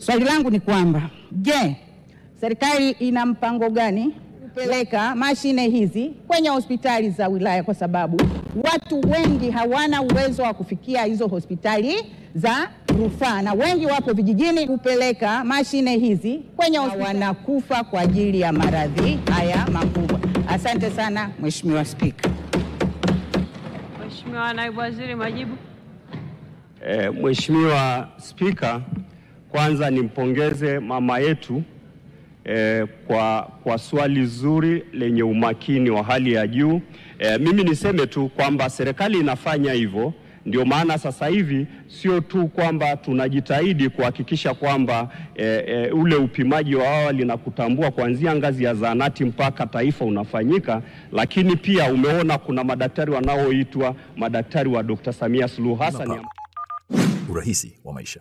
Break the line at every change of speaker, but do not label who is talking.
Swali langu ni kwamba, je, serikali ina mpango gani kupeleka mashine hizi kwenye hospitali za wilaya, kwa sababu watu wengi hawana uwezo wa kufikia hizo hospitali za rufaa na wengi wapo vijijini, kupeleka mashine hizi kwenye hospitali wanakufa kwa ajili ya maradhi haya makubwa. Asante sana Mheshimiwa Spika.
Mheshimiwa Naibu Waziri, majibu.
Mheshimiwa Spika, kwanza nimpongeze mama yetu kwa swali zuri lenye umakini wa hali ya juu. Mimi niseme tu kwamba serikali inafanya hivyo, ndio maana sasa hivi sio tu kwamba tunajitahidi kuhakikisha kwamba ule upimaji wa awali na kutambua kuanzia ngazi ya zahanati mpaka taifa unafanyika, lakini pia umeona kuna madaktari wanaoitwa madaktari wa Dr. Samia Suluhu Hassan.
Urahisi wa maisha.